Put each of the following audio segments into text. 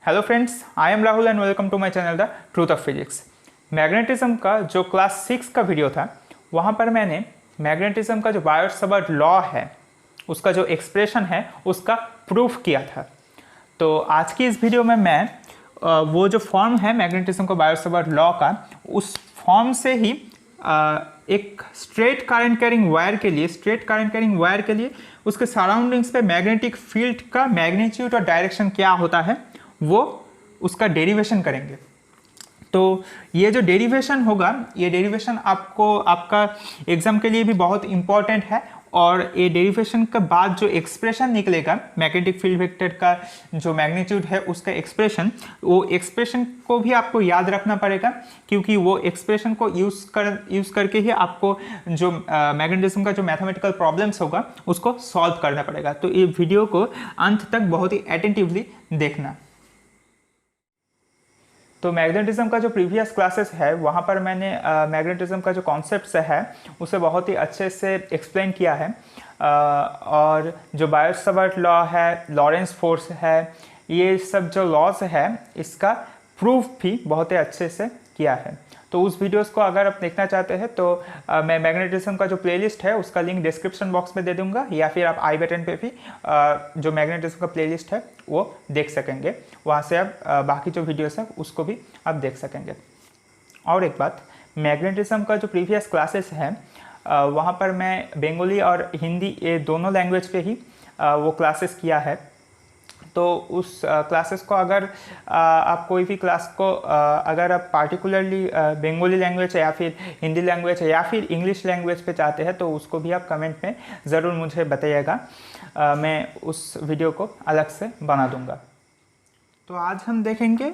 Hello friends, I am Rahul and welcome to my channel the truth of physics. Magnetism का जो class 6 का video था वहाँ पर मैंने मैग्नेटिज्म का जो बायोट-सावर्ट लॉ है उसका जो एक्सप्रेशन है उसका प्रूफ किया था। तो आज की इस वीडियो में मैं वो जो फॉर्म है मैग्नेटिज्म का बायोट-सावर्ट लॉ का, उस फॉर्म से ही एक स्ट्रेट करंट कैरिंग वायर के लिए उसके सराउंडिंग्स पे मैग्नेटिक फील्ड का मैग्नीट्यूड और डायरेक्शन क्या होता है वो उसका डेरिवेशन करेंगे। तो ये जो डेरिवेशन होगा, ये डेरिवेशन आपका एग्जाम के लिए भी बहुत इंपॉर्टेंट है। और ये डेरिवेशन के बाद जो एक्सप्रेशन निकलेगा मैग्नेटिक फील्ड वेक्टर का जो मैग्नीट्यूड है उसका एक्सप्रेशन, वो एक्सप्रेशन को भी आपको याद रखना पड़ेगा, क्योंकि वो एक्सप्रेशन को यूज़ करके ही आपको जो मैग्नेटिज्म का जो मैथमेटिकल प्रॉब्लम्स होगा उसको सॉल्व करना पड़ेगा। तो ये वीडियो को अंत तक बहुत ही अटेंटिवली देखना। तो मैग्नेटिज्म का जो प्रीवियस क्लासेस है वहाँ पर मैंने मैग्नेटिज्म का जो कॉन्सेप्ट्स है उसे बहुत ही अच्छे से एक्सप्लेन किया है। और जो बायोट-सावर्ट लॉ है, लॉरेंस फोर्स है, ये सब जो लॉज है इसका प्रूफ भी बहुत ही अच्छे से किया है। तो उस वीडियोस को अगर आप देखना चाहते हैं तो मैं मैग्नेटिज्म का जो प्लेलिस्ट है उसका लिंक डिस्क्रिप्शन बॉक्स में दे दूंगा, या फिर आप आई बटन पे भी जो मैग्नेटिज्म का प्लेलिस्ट है वो देख सकेंगे। वहाँ से आप बाकी जो वीडियोस है उसको भी आप देख सकेंगे। और एक बात, मैग्नेटिज्म का जो प्रीवियस क्लासेस है वहाँ पर मैं बंगाली और हिंदी ये दोनों लैंग्वेज पे ही वो क्लासेस किया है। तो उस क्लासेस को अगर आप कोई भी क्लास को अगर आप पार्टिकुलरली बंगाली लैंग्वेज या फिर हिंदी लैंग्वेज या फिर इंग्लिश लैंग्वेज पे चाहते हैं तो उसको भी आप कमेंट में ज़रूर मुझे बताइएगा, मैं उस वीडियो को अलग से बना दूंगा। तो आज हम देखेंगे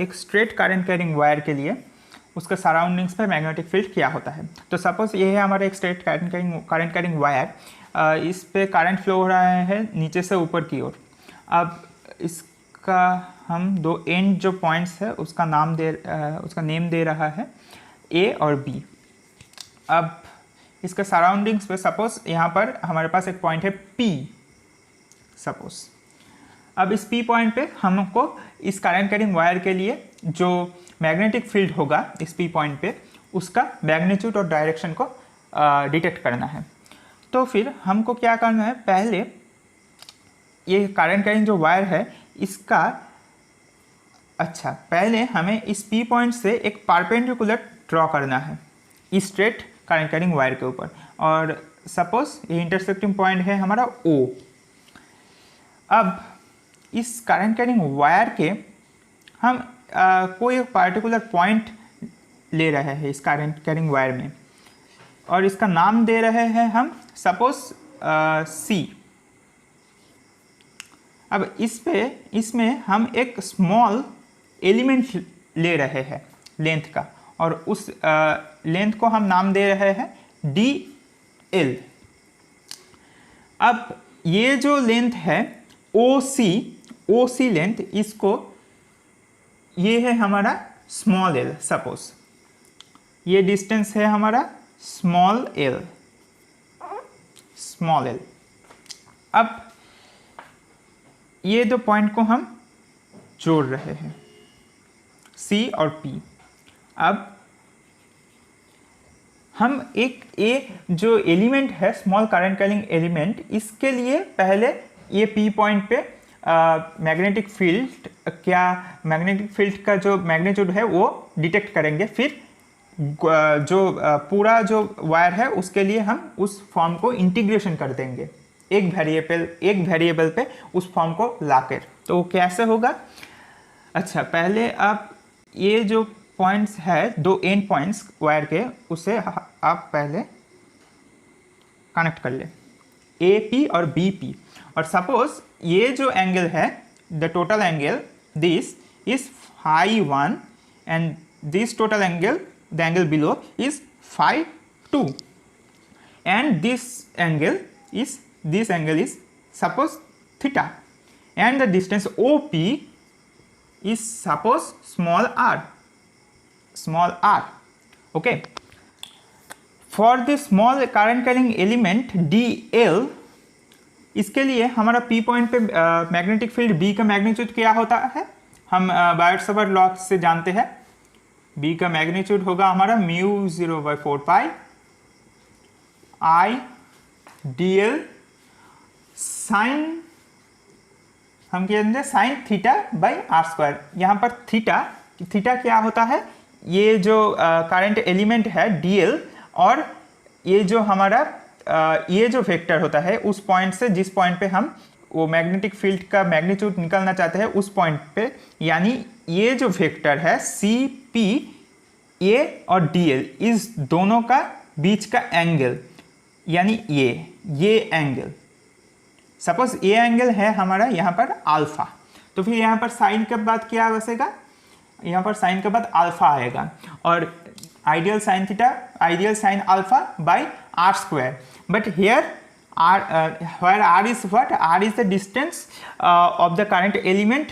एक स्ट्रेट करंट कैरिंग वायर के लिए उसके सराउंडिंग्स पे मैग्नेटिक फील्ड क्या होता है। तो सपोज ये है हमारा एक स्ट्रेट करंट कैरिंग वायर, इस पे करंट फ्लो हो रहा है नीचे से ऊपर की ओर। अब इसका हम दो एंड जो पॉइंट्स है उसका नेम दे रहा है ए और बी। अब इसके सराउंडिंग्स पे सपोज यहाँ पर हमारे पास एक पॉइंट है पी सपोज। अब इस पी पॉइंट पे हमको इस करंट कैरिंग वायर के लिए जो मैग्नेटिक फील्ड होगा इस पी पॉइंट पे उसका मैग्नीट्यूड और डायरेक्शन को डिटेक्ट करना है। तो फिर हमको क्या करना है, पहले ये करंट कैरिंग जो वायर है इसका पहले हमें इस पी पॉइंट से एक परपेंडिकुलर ड्रॉ करना है इस स्ट्रेट करंट कैरिंग वायर के ऊपर। और सपोज ये इंटरसेक्टिंग पॉइंट है हमारा ओ। अब इस करंट कैरिंग वायर के हम कोई एक पार्टिकुलर पॉइंट ले रहे हैं इस करंट कैरिंग वायर में, और इसका नाम दे रहे हैं हम सपोज सी। अब इसमें हम एक स्मॉल एलिमेंट ले रहे हैं लेंथ का, और उस लेंथ को हम नाम दे रहे हैं डी एल। अब ये जो लेंथ है ओ सी लेंथ, इसको ये है हमारा स्मॉल एल। सपोज ये डिस्टेंस है हमारा स्मॉल एल। अब ये दो पॉइंट को हम जोड़ रहे हैं C और P। अब हम एक जो एलिमेंट है स्मॉल करंट कैरिंग एलिमेंट, इसके लिए पहले ये P पॉइंट पे मैग्नेटिक फील्ड का जो मैग्नीट्यूड है वो डिटेक्ट करेंगे। फिर जो पूरा जो वायर है उसके लिए हम उस फॉर्म को इंटीग्रेशन कर देंगे एक वेरिएबल पे उस फॉर्म को लाकर। तो कैसे होगा, पहले आप ये जो पॉइंट्स है दो एंड पॉइंट्स वायर के, उसे आप पहले कनेक्ट कर ले ए पी और बी पी। और सपोज ये जो एंगल है the total angle this is phi 1 and this total angle the angle below is phi 2 and this angle is suppose theta, and the distance OP is suppose small r. Okay, for the small current carrying element DL, इसके लिए हमारा P point पे magnetic field B का magnitude क्या होता है हम Biot-Savart law से जानते हैं B का मैग्नीट्यूड होगा हमारा mu 0/4 pi I dl sine, हम कहेंगे sine theta by R square. यहाँ पर थीटा क्या होता है, ये जो करंट एलिमेंट है dl, और ये जो हमारा ये जो वेक्टर होता है उस पॉइंट से जिस पॉइंट पे हम वो मैग्नेटिक फील्ड का मैग्नीट्यूड निकालना चाहते हैं उस पॉइंट पे, यानी ये जो वेक्टर है सी पी ए और dl, इस दोनों का बीच का एंगल, यानी ये एंगल, सपोज ये एंगल है हमारा यहाँ पर अल्फा, तो फिर यहाँ पर साइन के बाद क्या बचेगा, यहाँ पर साइन के बाद अल्फा आएगा, और ideal sine theta, ideal sine alpha by R square. But here where r is what? R is the distance of the current element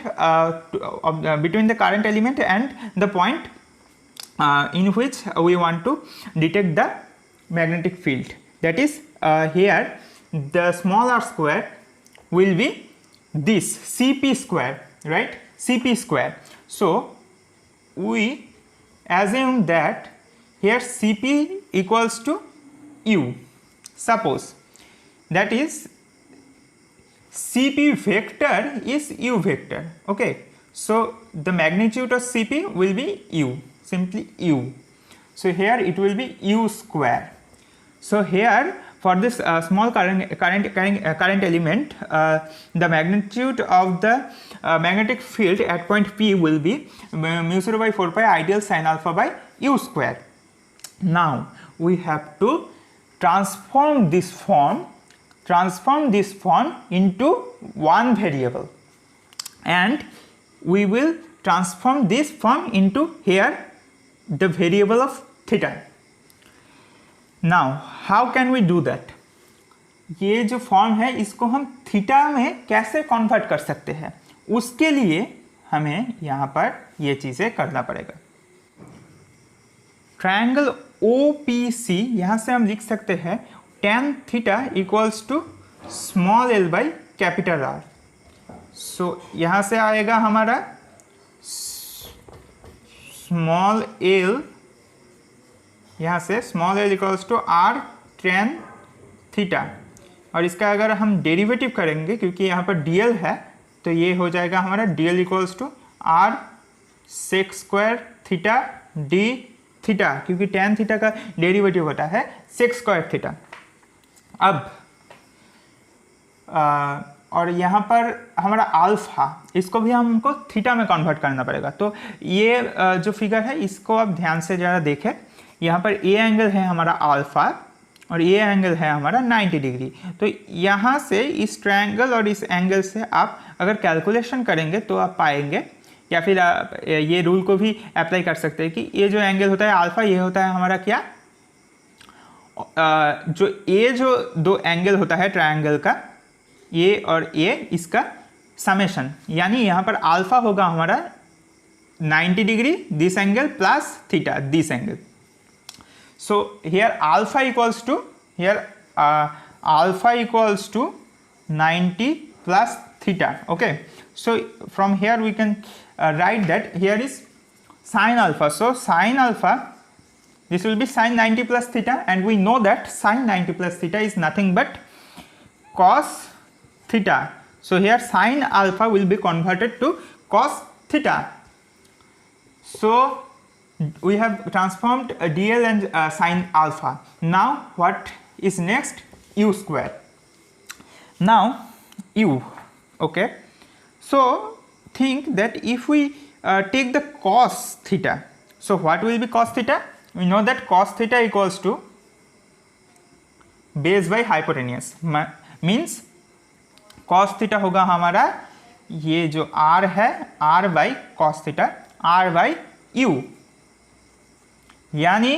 between the current element and the point in which we want to detect the magnetic field. That is here the small r square will be this Cp square, right? Cp square. So we assume that here Cp equals to u. Suppose that is Cp vector is u vector. Okay, so the magnitude of Cp will be u, simply u. So here it will be u square. So here for this small current element, the magnitude of the magnetic field at point P will be mu 0 by 4 pi ideal sin alpha by u square. Now we have to transform this form into one variable, and we will transform this form into here the variable of theta. Now how can we do that? ये जो form है इसको हम theta में कैसे convert कर सकते हैं, उसके लिए हमें यहाँ पर ये चीज़ें करना पड़ेगा। ट्रायंगल OPC, यहाँ से हम लिख सकते हैं tan theta equals to small l by capital R। So यहाँ से आएगा हमारा स्मॉल l, यहाँ से small l equals to R tan theta, और इसका अगर हम डेरिवेटिव करेंगे क्योंकि यहाँ पर dl है तो ये हो जाएगा हमारा dl equals to R sec square theta d theta, क्योंकि tan थीटा का डेरिवेटिव होता है sec स्क्वायर थीटा। अब और यहाँ पर हमारा अल्फा, इसको भी हमको थीटा में कन्वर्ट करना पड़ेगा। तो ये जो फिगर है इसको आप ध्यान से ज़रा देखें, यहाँ पर ए एंगल है हमारा अल्फा और ये एंगल है हमारा 90 डिग्री। तो यहाँ से इस ट्रायंगल और इस एंगल से आप अगर कैलकुलेशन करेंगे तो आप पाएंगे, या फिर आप ये रूल को भी अप्लाई कर सकते हैं कि ये जो एंगल होता है अल्फा, ये होता है हमारा क्या, जो दो एंगल होता है ट्रायंगल का, ये और ये, इसका समेशन, यानी यहाँ पर अल्फा होगा हमारा 90 degree this angle plus theta this angle. So here alpha equals to 90 plus theta. Okay, so from here we can write that here is sin alpha. So sin alpha, this will be sin 90 plus theta, and we know that sin 90 plus theta is nothing but cos theta. So here sin alpha will be converted to cos theta. So we have transformed dl and sin alpha. Now what is next? U square. Now u, okay, so think that if we take the cos theta, so what will be cos theta? We know that cos theta equals to base by hypotenuse, means cos theta होगा हमारा ये जो r है r by cos theta, r by u, यानी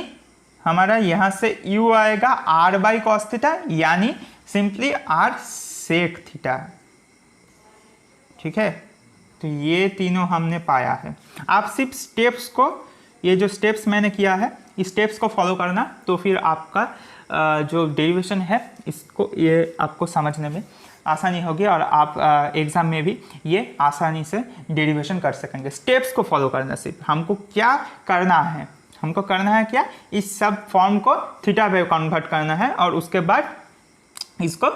हमारा यहाँ से u आएगा r बाई कॉस थीटा, यानी सिंपली r सेक थीटा। ठीक है, तो ये तीनों हमने पाया है। आप सिर्फ स्टेप्स को, ये जो स्टेप्स मैंने किया है इस स्टेप्स को फॉलो करना, तो फिर आपका जो डेरिवेशन है इसको, ये आपको समझने में आसानी होगी और आप एग्ज़ाम में भी ये आसानी से डेरिवेशन कर सकेंगे। स्टेप्स को फॉलो करना, सिर्फ हमको क्या करना है, हमको करना है क्या, इस सब फॉर्म को थीटा पे कन्वर्ट करना है और उसके बाद इसको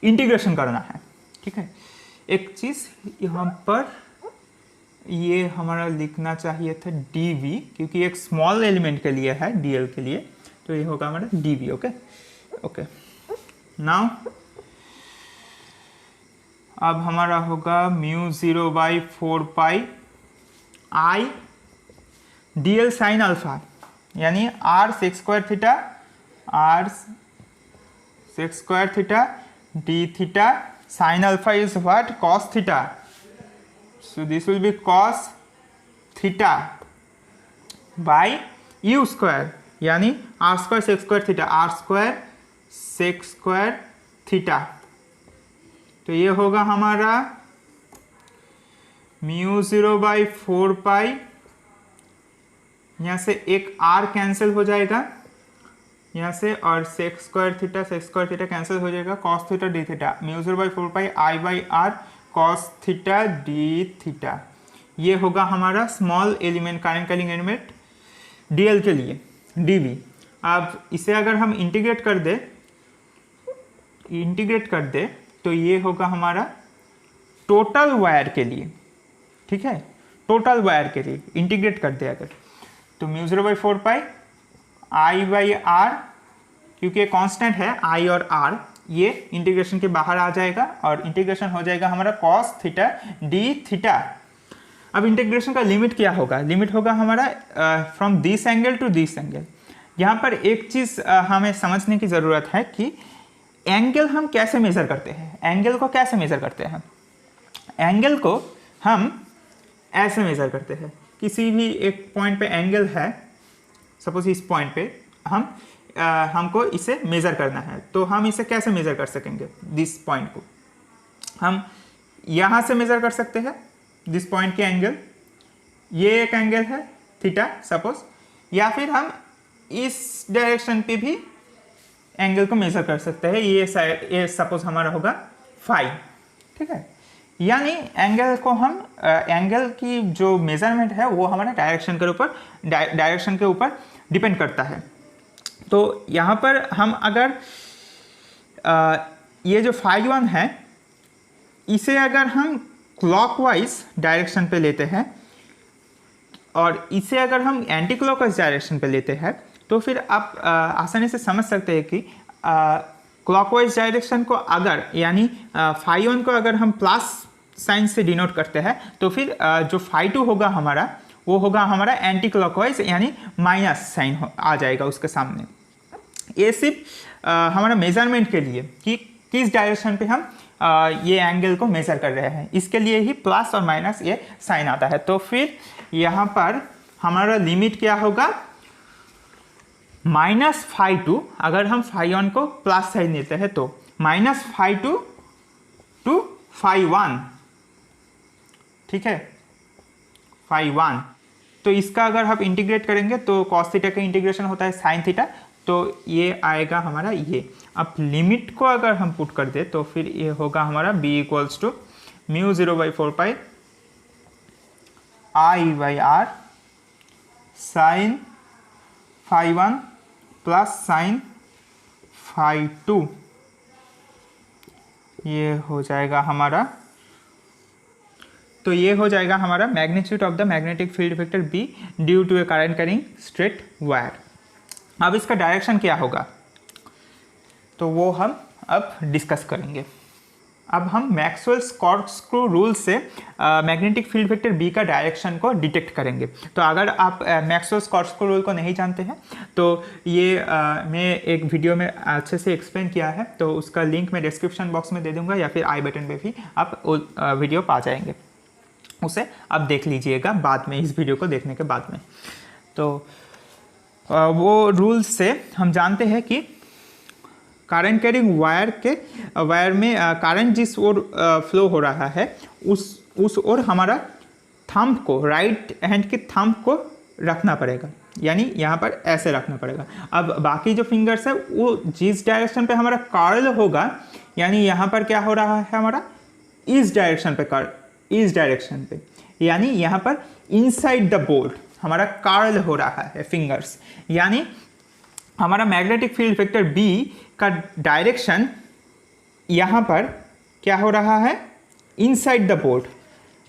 इंटीग्रेशन करना है। ठीक है, एक चीज़ यहाँ पर ये हमारा लिखना चाहिए था dv, क्योंकि एक स्मॉल एलिमेंट के लिए है dl के लिए, तो ये होगा हमारा dv। ओके नाउ अब हमारा होगा μ0/4 I dl साइन अल्फा, यानी r sec square theta d theta sin alpha is what? Cos theta. So this will be cos theta by u square, यानी r square sec square theta, r square sec square theta। तो ये होगा हमारा μ0/4, यहाँ से एक r cancel हो जाएगा यहाँ से, और sec स्क्वायर थीटा कैंसिल हो जाएगा, cos theta d theta, μ0/4 I/r cos theta d theta. ये होगा हमारा small element, current carrying element dl के लिए dv। अब इसे अगर हम इंटीग्रेट कर दे तो ये होगा हमारा टोटल वायर के लिए। ठीक है, टोटल वायर के लिए इंटीग्रेट कर दे अगर, तो μ0/4 I/r, क्योंकि कांस्टेंट है I और r, ये इंटीग्रेशन के बाहर आ जाएगा और इंटीग्रेशन हो जाएगा हमारा cos थीटा d थीटा। अब इंटीग्रेशन का लिमिट क्या होगा, लिमिट होगा हमारा from this angle to this angle. यहाँ पर एक चीज़ हमें समझने की ज़रूरत है कि एंगल हम कैसे मेज़र करते हैं, एंगल को कैसे मेज़र करते हैं। एंगल को हम ऐसे मेज़र करते हैं, किसी भी एक पॉइंट पे एंगल है, सपोज इस पॉइंट पे हमको इसे मेज़र करना है, तो हम इसे कैसे मेज़र कर सकेंगे, दिस पॉइंट को हम यहाँ से मेज़र कर सकते हैं, दिस पॉइंट के एंगल, ये एक एंगल है थीटा सपोज, या फिर हम इस डायरेक्शन पे भी एंगल को मेज़र कर सकते हैं, ये सपोज हमारा होगा फाई। ठीक है, यानी एंगल को हम एंगल की जो मेज़रमेंट है वो हमारे डायरेक्शन के ऊपर डिपेंड करता है। तो यहाँ पर हम अगर ये जो φ1 है इसे अगर हम क्लॉकवाइज डायरेक्शन पे लेते हैं और इसे अगर हम एंटी क्लॉकवाइज डायरेक्शन पे लेते हैं, तो फिर आप आसानी से समझ सकते हैं कि क्लॉकवाइज डायरेक्शन को अगर, यानी φ1 को अगर हम प्लस साइन से डिनोट करते हैं, तो फिर जो φ2 होगा हमारा, वो होगा हमारा एंटी क्लॉकवाइज, यानी माइनस साइन आ जाएगा उसके सामने। ये सिर्फ हमारा मेजरमेंट के लिए कि किस डायरेक्शन पे हम ये एंगल को मेज़र कर रहे हैं, इसके लिए ही प्लस और माइनस ये साइन आता है। तो फिर यहाँ पर हमारा लिमिट क्या होगा, -φ2, अगर हम φ1 को प्लस साइन लेते हैं तो -φ2 टू φ1। ठीक है, φ1, तो इसका अगर हम इंटीग्रेट करेंगे तो cos थीटा का इंटीग्रेशन होता है sin थीटा, तो ये आएगा हमारा ये। अब लिमिट को अगर हम पुट कर दे तो फिर ये होगा हमारा b equals to μ0/4 I/r sin φ1 plus sin φ2, ये हो जाएगा हमारा, तो ये हो जाएगा हमारा magnitude of the magnetic field vector B due to a current carrying straight wire. अब इसका डायरेक्शन क्या होगा तो वो हम अब डिस्कस करेंगे। अब हम मैक्सवेल्स कॉर्कस्क्रू रूल से मैग्नेटिक फील्ड वेक्टर B का डायरेक्शन को डिटेक्ट करेंगे। तो अगर आप मैक्सवेल्स कॉर्कस्क्रू रूल को नहीं जानते हैं तो ये मैं एक वीडियो में अच्छे से एक्सप्लेन किया है, तो उसका लिंक मैं डिस्क्रिप्शन बॉक्स में दे दूंगा या फिर आई बटन पे भी आप वीडियो पा जाएंगे, उसे आप देख लीजिएगा बाद में, इस वीडियो को देखने के बाद में। तो वो रूल से हम जानते हैं कि करंट कैरिंग वायर में करंट जिस ओर फ्लो हो रहा है उस ओर हमारा थंब को, राइट हैंड के थंब को रखना पड़ेगा, यानी यहाँ पर ऐसे रखना पड़ेगा। अब बाकी जो फिंगर्स है वो जिस डायरेक्शन पे हमारा कर्ल होगा यानी यहाँ पर क्या हो रहा है हमारा, इस डायरेक्शन पे कर्ल, इस डायरेक्शन पे, यानी यहाँ पर इनसाइड द बोर्ड हमारा कर्ल हो रहा है फिंगर्स, यानी हमारा मैग्नेटिक फील्ड वेक्टर B का डायरेक्शन यहाँ पर क्या हो रहा है, इनसाइड द बोर्ड।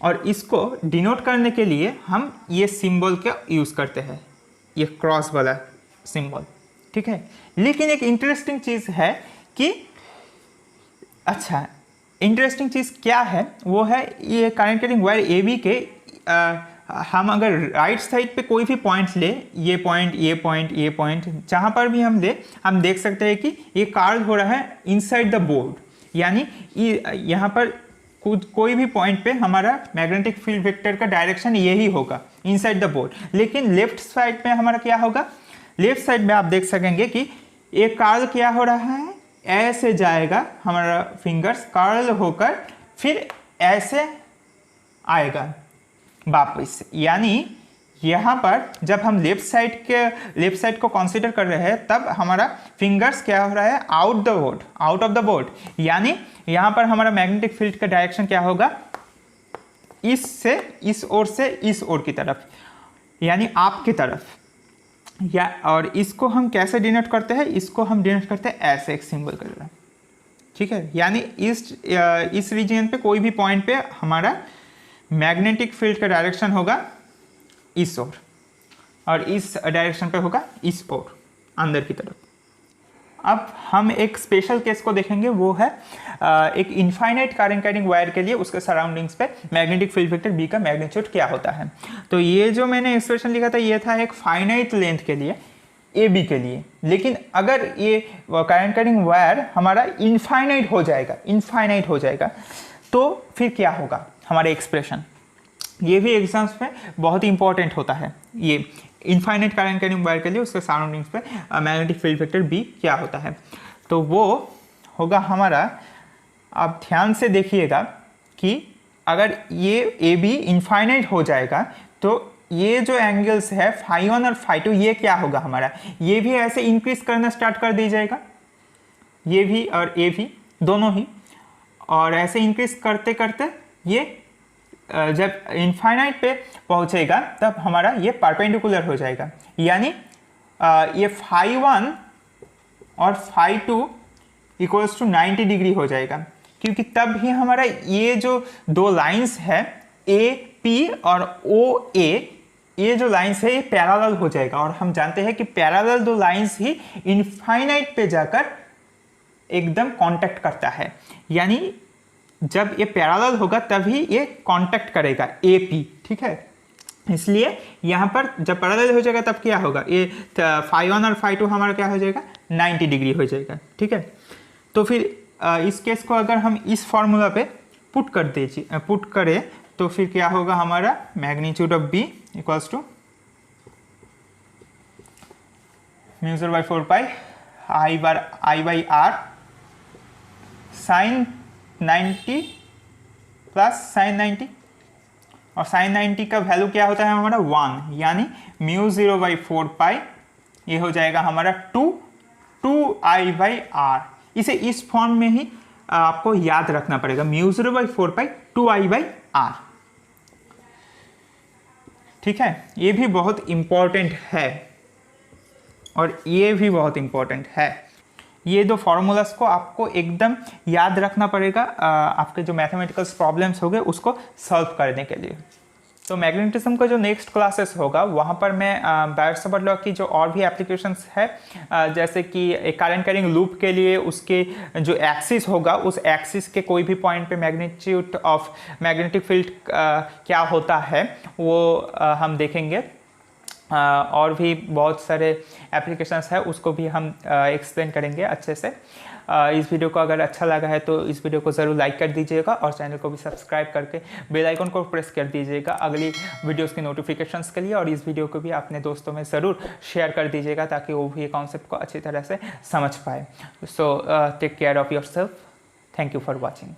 और इसको डिनोट करने के लिए हम ये सिंबल का यूज़ करते हैं, ये क्रॉस वाला सिंबल, ठीक है। लेकिन एक इंटरेस्टिंग चीज़ है कि, अच्छा इंटरेस्टिंग चीज़ क्या है, वो है ये करंट कैरिंग वायर AB के हम अगर राइट साइड पे कोई भी पॉइंट ले, ये पॉइंट, ये पॉइंट, ये पॉइंट, जहाँ पर भी हम ले, हम देख सकते हैं कि ये कर्ल हो रहा है इनसाइड द बोर्ड, यानी यहाँ पर कोई भी पॉइंट पे हमारा मैग्नेटिक फील्ड वेक्टर का डायरेक्शन यही होगा, इनसाइड द बोर्ड। लेकिन लेफ्ट साइड पे हमारा क्या होगा, लेफ्ट साइड में आप देख सकेंगे कि ये कर्ल क्या हो रहा है, ऐसे जाएगा हमारा फिंगर्स, कर्ल होकर फिर ऐसे आएगा वापस। यानी यहाँ पर जब हम लेफ्ट साइड को कंसीडर कर रहे हैं, तब हमारा फिंगर्स क्या हो रहा है, आउट ऑफ द बोर्ड, यानी यहाँ पर हमारा मैग्नेटिक फील्ड का डायरेक्शन क्या होगा, इससे इस ओर से इस ओर की तरफ, यानी आपकी तरफ। या और इसको हम कैसे डिनोट करते हैं, इसको हम डिनोट करते हैं ऐसे एक सिंबल कर रहे हैं, ठीक है। यानी इस रीजन पे कोई भी पॉइंट पे हमारा मैग्नेटिक फील्ड का डायरेक्शन होगा इस ओर, और इस डायरेक्शन पे होगा इस ओर, अंदर की तरफ। अब हम एक स्पेशल केस को देखेंगे, वो है एक इनफाइनाइट करंट कैरिंग वायर के लिए उसके सराउंडिंग्स पे मैग्नेटिक फील्ड वेक्टर B का मैग्नीट्यूड क्या होता है। तो ये जो मैंने एक्सप्रेशन लिखा था, ये था एक फाइनाइट लेंथ के लिए, AB के लिए। लेकिन अगर ये करंट कैरिंग वायर हमारा इनफाइनाइट हो जाएगा, तो फिर क्या होगा हमारा एक्सप्रेशन। ये भी एग्जाम्स में बहुत ही इंपॉर्टेंट होता है। ये इनफाइनाइट करंट कैरिंग वायर के लिए उसके सराउंडिंग्स पे मैग्नेटिक फील्ड वेक्टर B क्या होता है, तो वो होगा हमारा, आप ध्यान से देखिएगा कि अगर ये AB इनफाइनाइट हो जाएगा, तो ये जो एंगल्स है φ1 और φ2, ये क्या होगा हमारा, ये भी ऐसे इंक्रीज करना स्टार्ट कर दी जाएगा, ये भी और ये भी दोनों ही, और ऐसे इंक्रीज करते करते ये जब इनफाइनाइट पे पहुंचेगा, तब हमारा ये परपेंडिकुलर हो जाएगा, यानी ये φ1 और φ2 इक्वल्स टू 90 डिग्री हो जाएगा, क्योंकि तब ही हमारा ये जो दो लाइंस है AP और OA, ये जो लाइंस है ये पैरेलल हो जाएगा। और हम जानते हैं कि पैरेलल दो लाइंस ही इनफाइनाइट पे जाकर एकदम कांटेक्ट करता है, यानी जब ये पैरेलल होगा तभी ये कांटेक्ट करेगा AP, ठीक है। इसलिए यहाँ पर जब पैरेलल हो जाएगा तब क्या होगा, ये φ1 और φ2 हमारा क्या हो जाएगा, 90 डिग्री हो जाएगा, ठीक है। तो फिर इस केस को अगर हम इस फॉर्मूला पे पुट करें, तो फिर क्या होगा हमारा, magnitude of B equals to μ0/4 pi I/R sin 90 plus sin 90, और sin 90 का वैल्यू क्या होता है हमारा 1, यानी μ0/4 पाई ये हो जाएगा हमारा 2I/R। इसे इस फॉर्म में ही आपको याद रखना पड़ेगा, μ0/4 पाई 2I/R, ठीक है। ये भी बहुत इंपॉर्टेंट है, और ये भी बहुत इंपॉर्टेंट है। ये दो फार्मूलास को आपको एकदम याद रखना पड़ेगा आपके जो मैथमेटिकल प्रॉब्लम्स होंगे उसको सॉल्व करने के लिए। तो मैग्नेटिज्म का जो नेक्स्ट क्लासेस होगा, वहाँ पर मैं बायोट-सावर्ट लॉ की जो और भी एप्लीकेशंस है, जैसे कि एक करंट कैरिंग लूप के लिए उसके जो एक्सिस होगा, उस एक्सिस के कोई भी पॉइंट पे मैग्नीट्यूड ऑफ मैग्नेटिक फील्ड क्या होता है वो हम देखेंगे। और भी बहुत सारे एप्लीकेशंस है, उसको भी हम एक्सप्लेन करेंगे अच्छे से। इस वीडियो को अगर अच्छा लगा है तो इस वीडियो को ज़रूर लाइक कर दीजिएगा, और चैनल को भी सब्सक्राइब करके बेल आइकन को प्रेस कर दीजिएगा अगली वीडियोस की नोटिफिकेशंस के लिए। और इस वीडियो को भी अपने दोस्तों में ज़रूर शेयर कर दीजिएगा, ताकि वो भी कॉन्सेप्ट को अच्छी तरह से समझ पाए। So take care of yourself. Thank you for watching.